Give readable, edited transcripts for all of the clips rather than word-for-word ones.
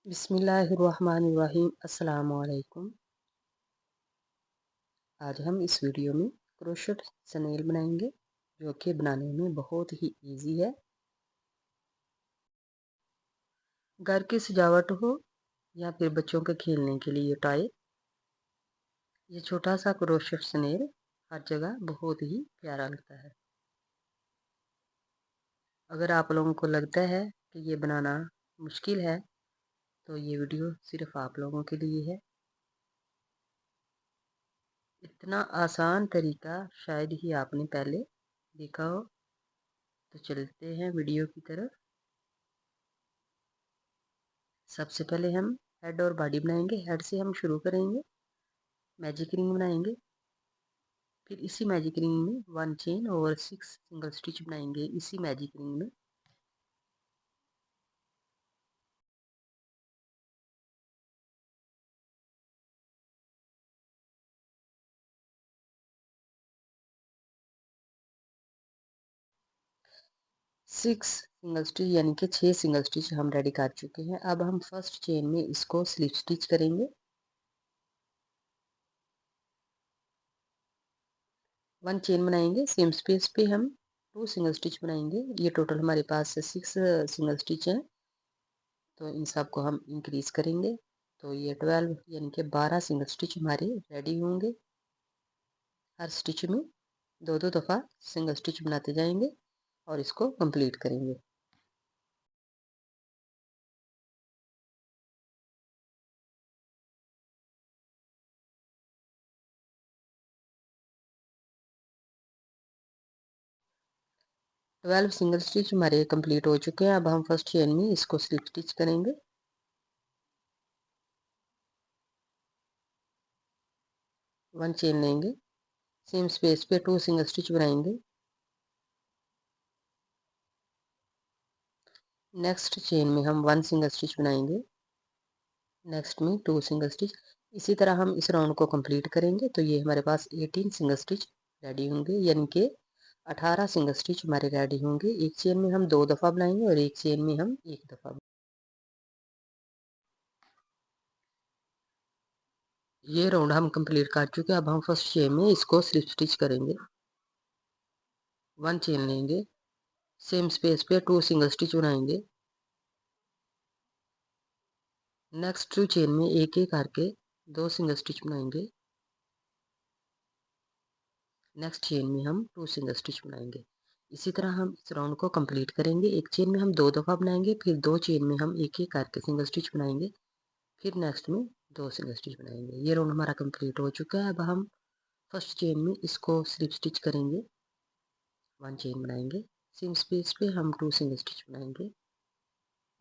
बिस्मिल्लाहिर्रहमानिर्रहीम। अस्सलाम वालेकुम। आज हम इस वीडियो में क्रोशेट स्नेल बनाएंगे जो कि बनाने में बहुत ही इजी है। घर की सजावट हो या फिर बच्चों के खेलने के लिए टॉय, ये छोटा सा क्रोशेट स्नेल हर जगह बहुत ही प्यारा लगता है। अगर आप लोगों को लगता है कि ये बनाना मुश्किल है तो ये वीडियो सिर्फ आप लोगों के लिए है। इतना आसान तरीका शायद ही आपने पहले देखा हो। तो चलते हैं वीडियो की तरफ। सबसे पहले हम हेड और बॉडी बनाएंगे। हेड से हम शुरू करेंगे, मैजिक रिंग बनाएंगे। फिर इसी मैजिक रिंग में 1 चेन और 6 सिंगल स्टिच बनाएंगे इसी मैजिक रिंग में। सिक्स सिंगल स्टिच यानी कि 6 सिंगल स्टिच हम रेडी कर चुके हैं। अब हम फर्स्ट चेन में इसको स्लिप स्टिच करेंगे। 1 चेन बनाएंगे। सेम स्पेस पे हम 2 सिंगल स्टिच बनाएंगे। ये टोटल हमारे पास 6 सिंगल स्टिच हैं, तो इन सब को हम इंक्रीज करेंगे। तो ये 12 यानी कि 12 सिंगल स्टिच हमारे रेडी होंगे। हर स्टिच में दो दो दफ़ा सिंगल स्टिच बनाते जाएंगे और इसको कंप्लीट करेंगे। ट्वेल्व सिंगल स्टिच हमारे कंप्लीट हो चुके हैं। अब हम फर्स्ट चेन में इसको स्लिप स्टिच करेंगे। वन चेन लेंगे, सेम स्पेस पे 2 सिंगल स्टिच बनाएंगे। नेक्स्ट चेन में हम 1 सिंगल स्टिच बनाएंगे। नेक्स्ट में 2 सिंगल स्टिच। इसी तरह हम इस राउंड को कंप्लीट करेंगे। तो ये हमारे पास 18 सिंगल स्टिच रेडी होंगे, यानी कि 18 सिंगल स्टिच हमारे रेडी होंगे। एक चेन में हम 2 दफ़ा बनाएंगे और एक चेन में हम 1 दफ़ा। ये राउंड हम कंप्लीट कर चुके हैं। अब हम फर्स्ट चेन में इसको स्लिप स्टिच करेंगे। 1 चेन लेंगे, सेम स्पेस पे 2 सिंगल स्टिच बनाएंगे। नेक्स्ट 2 चेन में एक एक करके 2 सिंगल स्टिच बनाएंगे। नेक्स्ट चेन में हम 2 सिंगल स्टिच बनाएंगे। इसी तरह हम इस राउंड को कंप्लीट करेंगे। एक चेन में हम 2 दफ़ा बनाएंगे, फिर 2 चेन में हम एक एक करके सिंगल स्टिच बनाएंगे, फिर नेक्स्ट में 2 सिंगल स्टिच बनाएंगे। ये राउंड हमारा कंप्लीट हो चुका है। अब हम फर्स्ट चेन में इसको स्लिप स्टिच करेंगे। 1 चेन बनाएंगे, सेम स्पेस पे हम 2 सिंगल स्टिच बनाएंगे।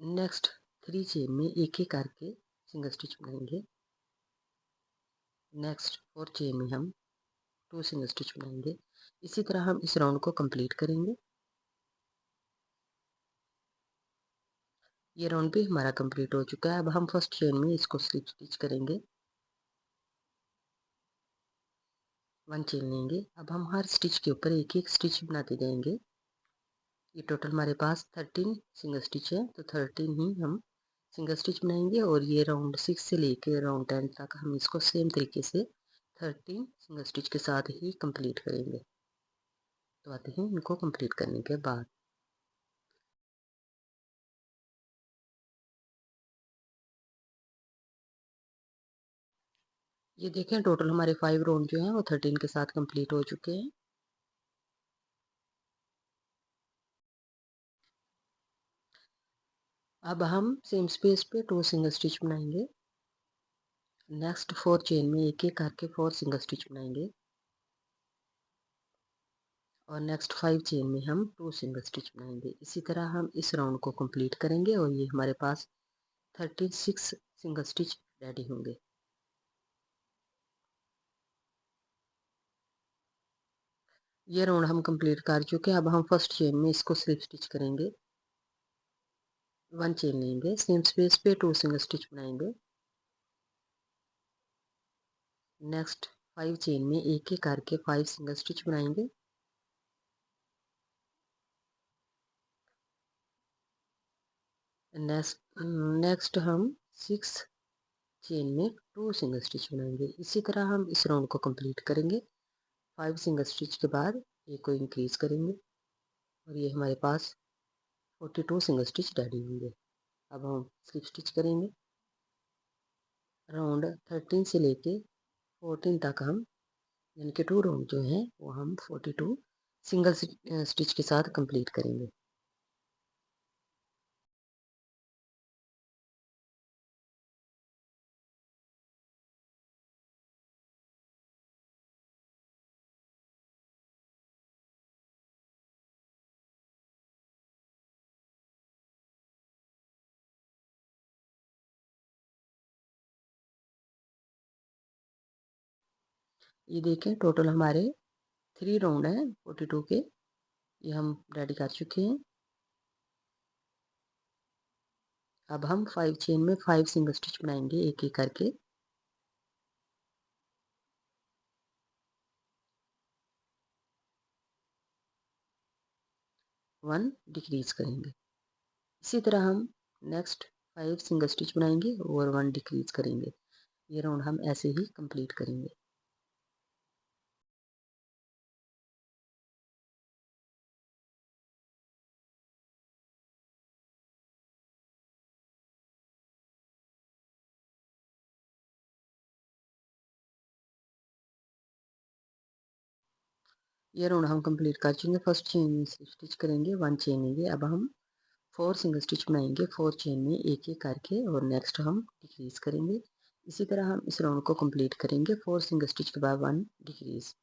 नेक्स्ट 3 चेन में एक एक करके सिंगल स्टिच बनाएंगे। नेक्स्ट 4 चेन में हम 2 सिंगल स्टिच बनाएंगे। इसी तरह हम इस राउंड को कंप्लीट करेंगे। ये राउंड भी हमारा कंप्लीट हो चुका है। अब हम फर्स्ट चेन में इसको स्लिप स्टिच करेंगे। 1 चेन लेंगे। अब हम हर स्टिच के ऊपर एक एक स्टिच बनाते जाएंगे। ये टोटल हमारे पास 13 सिंगल स्टिच है, तो 13 ही हम सिंगल स्टिच बनाएंगे। और ये राउंड 6 से लेके राउंड 10 तक हम इसको सेम तरीके से 13 सिंगल स्टिच के साथ ही कंप्लीट करेंगे। तो आते हैं इनको कंप्लीट करने के बाद। ये देखें, टोटल हमारे 5 राउंड जो हैं वो 13 के साथ कंप्लीट हो चुके हैं। अब हम सेम स्पेस पे 2 सिंगल स्टिच बनाएंगे। नेक्स्ट 4 चेन में एक एक करके 4 सिंगल स्टिच बनाएंगे और नेक्स्ट 5 चेन में हम 2 सिंगल स्टिच बनाएंगे। इसी तरह हम इस राउंड को कंप्लीट करेंगे और ये हमारे पास 36 सिंगल स्टिच रेडी होंगे। ये राउंड हम कंप्लीट कर चुके हैं। अब हम फर्स्ट चेन में इसको स्लिप स्टिच करेंगे। 1 चेन लेंगे, सेम स्पेस पे 2 सिंगल स्टिच बनाएंगे। नेक्स्ट 5 चेन में एक एक करके 5 सिंगल स्टिच बनाएंगे। नेक्स्ट हम 6 चेन में 2 सिंगल स्टिच बनाएंगे। इसी तरह हम इस राउंड को कंप्लीट करेंगे। 5 सिंगल स्टिच के बाद एक को इंक्रीज करेंगे और ये हमारे पास 42 सिंगल स्टिच रेडी होंगे। अब हम स्लिप स्टिच करेंगे। राउंड 13 से लेके 14 तक हम यानी कि 2 राउंड जो हैं वो हम 42 सिंगल स्टिच के साथ कंप्लीट करेंगे। ये देखें टोटल हमारे 3 राउंड हैं 42 के, ये हम रेडी कर चुके हैं। अब हम 5 चेन में 5 सिंगल स्टिच बनाएंगे एक एक करके। 1 डिक्रीज करेंगे। इसी तरह हम नेक्स्ट 5 सिंगल स्टिच बनाएंगे और 1 डिक्रीज करेंगे। ये राउंड हम ऐसे ही कंप्लीट करेंगे। ये राउंड हम कंप्लीट कर चुके हैं। फर्स्ट चेन में स्टिच करेंगे, 1 चेन लेंगे। अब हम 4 सिंगल स्टिच बनाएंगे 4 चेन में एक एक करके और नेक्स्ट हम डिक्रीज करेंगे। इसी तरह हम इस राउंड को कंप्लीट करेंगे। 4 सिंगल स्टिच के बाद 1 डिक्रीज।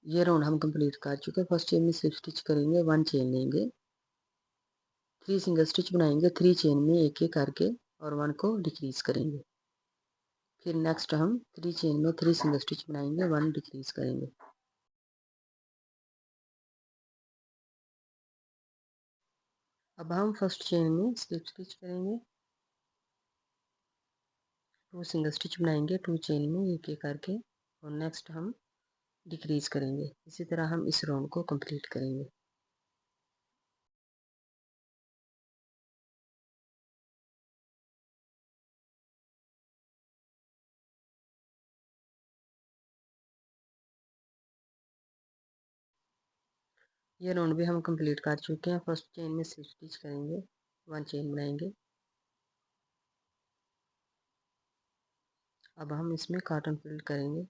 ये राउंड हम कंप्लीट कर चुके हैं। फर्स्ट चेन में स्लिप स्टिच करेंगे, 1 चेन लेंगे, 3 सिंगल स्टिच बनाएंगे 3 चेन में एक एक करके और 1 को डिक्रीज करेंगे। फिर नेक्स्ट हम 3 चेन में 3 सिंगल स्टिच बनाएंगे 1 डिक्रीज करेंगे। अब हम फर्स्ट चेन में स्लिप स्टिच करेंगे, 2 सिंगल स्टिच बनाएंगे 2 चेन में एक एक करके और नेक्स्ट हम डिक्रीज करेंगे। इसी तरह हम इस राउंड को कंप्लीट करेंगे। ये राउंड भी हम कंप्लीट कर चुके हैं। फर्स्ट चेन में स्लिप स्टिच करेंगे, 1 चेन बनाएंगे। अब हम इसमें कॉटन फिल करेंगे।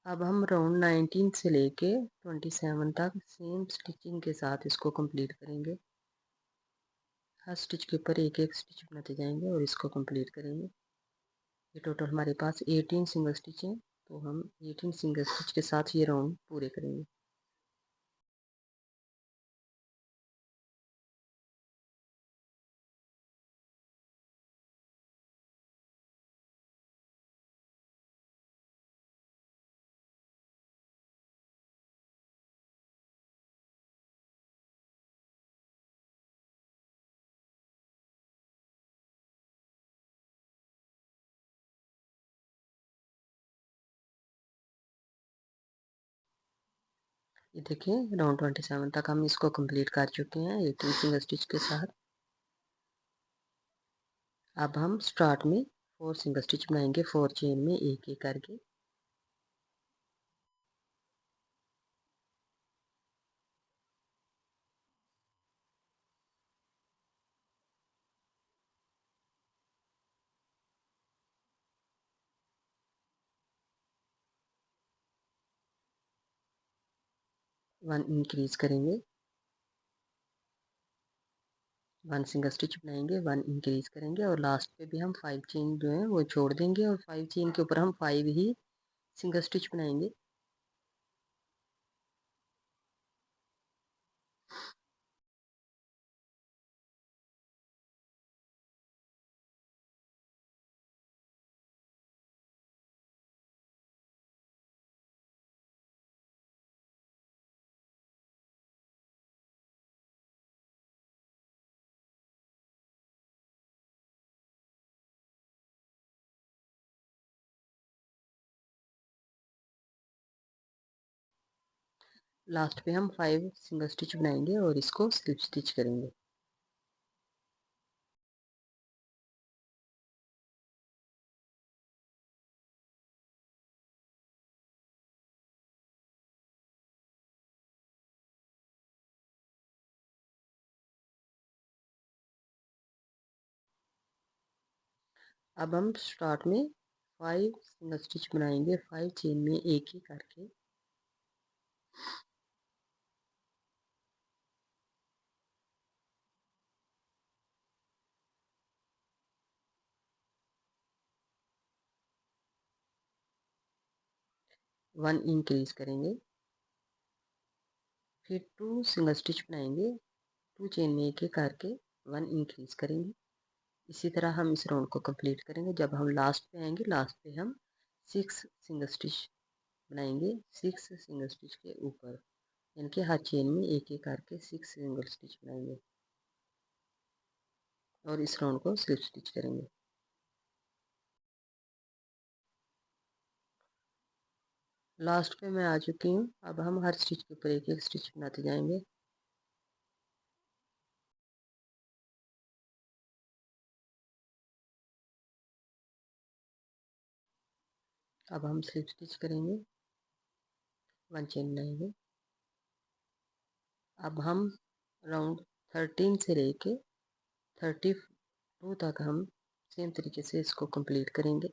अब हम राउंड 19 से लेके 27 तक सेम स्टिचिंग के साथ इसको कंप्लीट करेंगे। हर स्टिच के ऊपर एक एक स्टिच बनाते जाएंगे और इसको कंप्लीट करेंगे। ये टोटल हमारे पास 18 सिंगल स्टिच हैं, तो हम 18 सिंगल स्टिच के साथ ये राउंड पूरे करेंगे। ये देखिए राउंड 27 तक हम इसको कंप्लीट कर चुके हैं 18 सिंगल स्टिच के साथ। अब हम स्टार्ट में 4 सिंगल स्टिच बनाएंगे 4 चेन में एक एक करके। वन इंक्रीज करेंगे। 1 सिंगल स्टिच बनाएंगे, 1 इंक्रीज करेंगे और लास्ट पे भी हम 5 चेन जो है वो छोड़ देंगे और 5 चेन के ऊपर हम 5 ही सिंगल स्टिच बनाएंगे। लास्ट पे हम 5 सिंगल स्टिच बनाएंगे और इसको स्लिप स्टिच करेंगे। अब हम स्टार्ट में 5 सिंगल स्टिच बनाएंगे, 5 चेन में एक ही करके। वन इंक्रीज करेंगे, फिर 2 सिंगल स्टिच बनाएंगे, 2 चेन में एक एक करके 1 इंक्रीज करेंगे। इसी तरह हम इस राउंड को कंप्लीट करेंगे। जब हम लास्ट पे आएंगे, लास्ट पे हम 6 सिंगल स्टिच बनाएंगे, 6 सिंगल स्टिच के ऊपर, यानी कि हर चेन में एक एक करके 6 सिंगल स्टिच बनाएंगे और इस राउंड को स्लिप स्टिच करेंगे। लास्ट पे मैं आ चुकी हूँ। अब हम हर स्टिच के ऊपर एक एक स्टिच बनाते जाएंगे। अब हम स्लिप स्टिच करेंगे, 1 चेन बनाएंगे। अब हम राउंड 13 से लेके 32 तक हम सेम तरीके से इसको कंप्लीट करेंगे।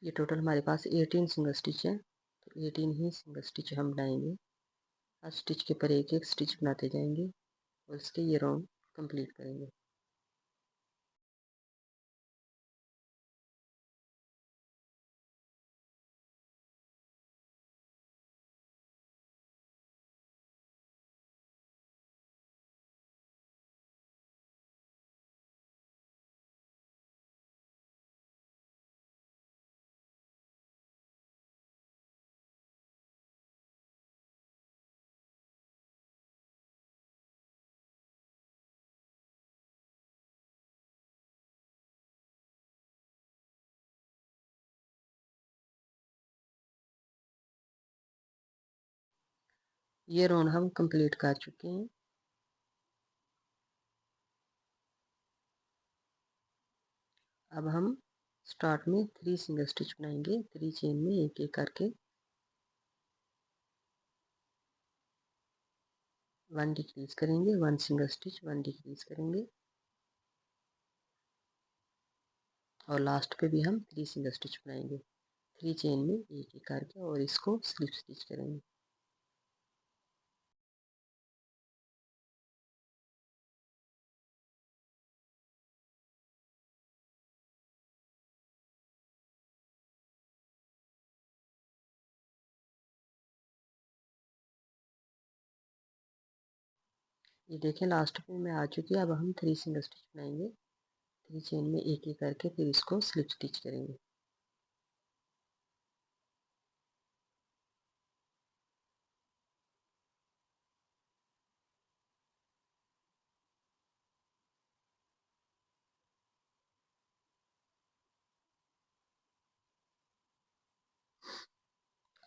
ये टोटल हमारे पास 18 सिंगल स्टिच है, तो 18 ही सिंगल स्टिच हम बनाएंगे। हर स्टिच के ऊपर एक एक स्टिच बनाते जाएंगे और इसके ये राउंड कंप्लीट करेंगे। ये राउंड हम कंप्लीट कर चुके हैं। अब हम स्टार्ट में 3 सिंगल स्टिच बनाएंगे, 3 चेन में एक एक करके 1 डिक्रीज करेंगे, 1 सिंगल स्टिच, 1 डिक्रीज करेंगे और लास्ट पे भी हम 3 सिंगल स्टिच बनाएंगे, 3 चेन में एक एक करके और इसको स्लिप स्टिच करेंगे। ये देखें, लास्ट पे मैं आ चुकी है। अब हम 3 सिंगल स्टिच बनाएंगे, 3 चेन में एक एक करके फिर इसको स्लिप स्टिच करेंगे।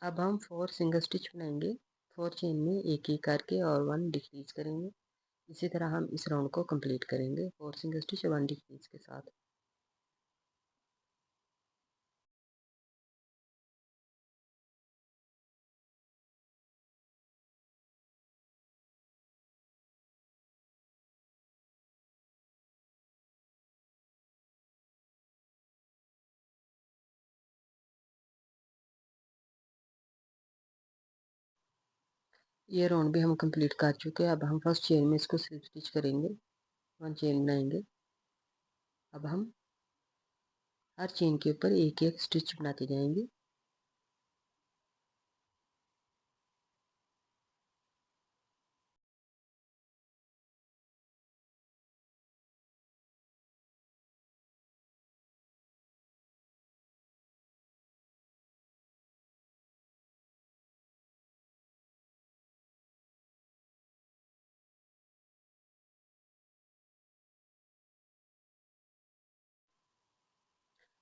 अब हम 4 सिंगल स्टिच बनाएंगे, 4 चेन में एक एक करके और 1 डिक्रीज करेंगे। इसी तरह हम इस राउंड को कंप्लीट करेंगे, 4 सिंगल स्टिच 1 डिक्रीज के साथ। ये राउंड भी हम कंप्लीट कर चुके हैं। अब हम फर्स्ट चेन में इसको स्लिप स्टिच करेंगे 1 चेन बनाएंगे। अब हम हर चेन के ऊपर एक एक स्टिच बनाते जाएंगे।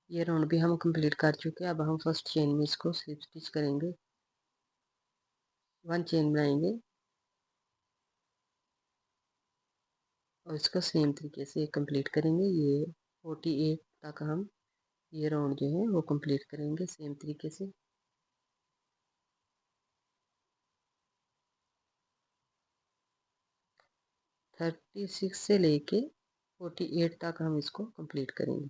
ये राउंड भी हम कंप्लीट कर चुके हैं। अब हम फर्स्ट चेन में इसको स्लिप स्टिच करेंगे। 1 चेन बनाएंगे और इसको सेम तरीके से कंप्लीट करेंगे। ये 48 तक हम ये राउंड जो है वो कंप्लीट करेंगे सेम तरीके से। थर्टी सिक्स से लेके 48 तक हम इसको कंप्लीट करेंगे।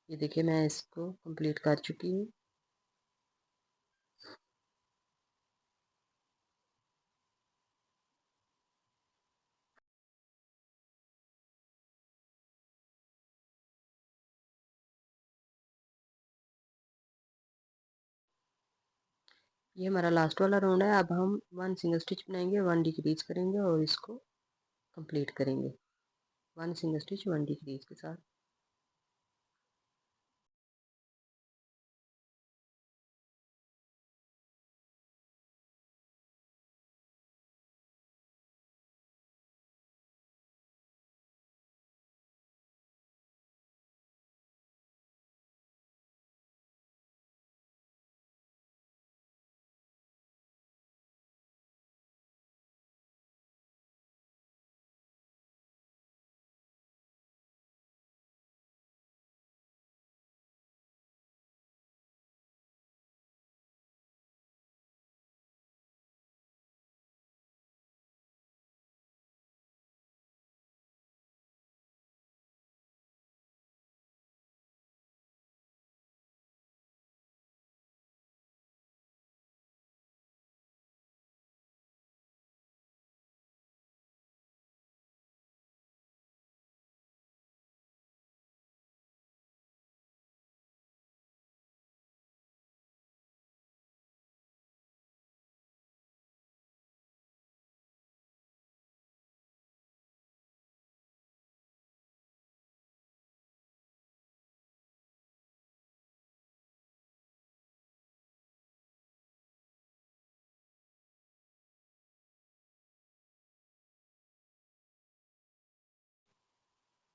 ये देखिए मैं इसको कंप्लीट कर चुकी हूँ। ये हमारा लास्ट वाला राउंड है। अब हम 1 सिंगल स्टिच बनाएंगे, 1 डिक्रीज करेंगे और इसको कंप्लीट करेंगे 1 सिंगल स्टिच 1 डिक्रीज के साथ।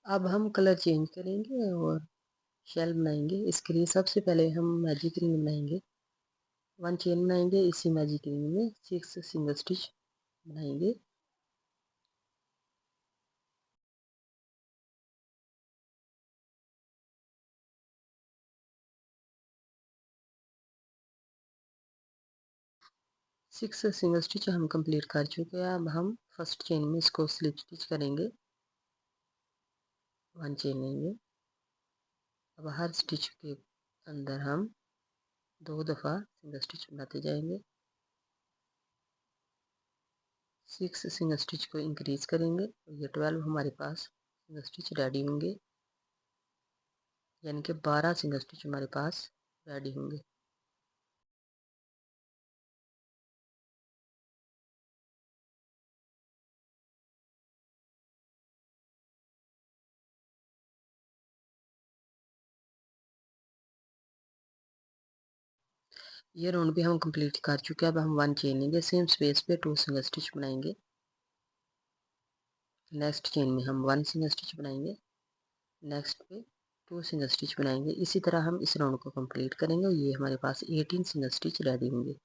अब हम कलर चेंज करेंगे और शेल बनाएंगे। इसके लिए सबसे पहले हम मैजिक रिंग बनाएंगे। 1 चेन बनाएंगे, इसी मैजिक रिंग में 6 सिंगल स्टिच बनाएंगे। सिक्स सिंगल स्टिच हम कंप्लीट कर चुके हैं। अब हम फर्स्ट चेन में इसको स्लिप स्टिच करेंगे। 1 चेन लेंगे। अब हर स्टिच के अंदर हम 2 दफ़ा सिंगल स्टिच बनाते जाएंगे। 6 सिंगल स्टिच को इंक्रीज करेंगे और ये 12 हमारे पास सिंगल स्टिच रेडी होंगे, यानी कि 12 सिंगल स्टिच हमारे पास रेडी होंगे। ये राउंड भी हम कंप्लीट कर चुके हैं। अब हम 1 चेन लेंगे, सेम स्पेस पे 2 सिंगल स्टिच बनाएंगे। नेक्स्ट चेन में हम 1 सिंगल स्टिच बनाएंगे, नेक्स्ट पे 2 सिंगल स्टिच बनाएंगे। इसी तरह हम इस राउंड को कंप्लीट करेंगे और ये हमारे पास 18 सिंगल स्टिच रेडी होंगे,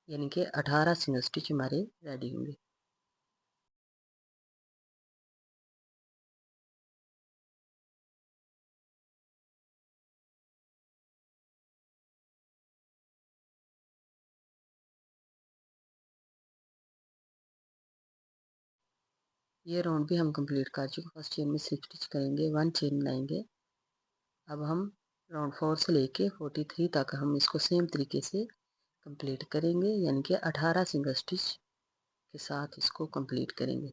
यानी कि 18 सिंगल स्टिच हमारे रेडी होंगे। ये राउंड भी हम कंप्लीट कर चुके। फर्स्ट चेन में स्लिप स्टिच करेंगे, 1 चेन बनाएंगे। अब हम राउंड 4 से लेके 43 तक हम इसको सेम तरीके से कंप्लीट करेंगे, यानी कि 18 सिंगल स्टिच के साथ इसको कंप्लीट करेंगे।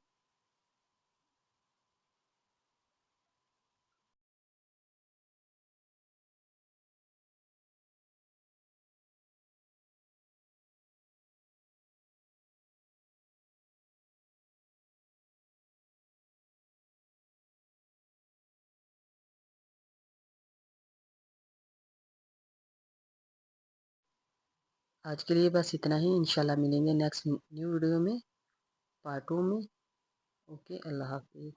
आज के लिए बस इतना ही। इंशाल्लाह मिलेंगे नेक्स्ट न्यू वीडियो में, पार्ट 2 में। ओके, अल्लाह हाफिज़।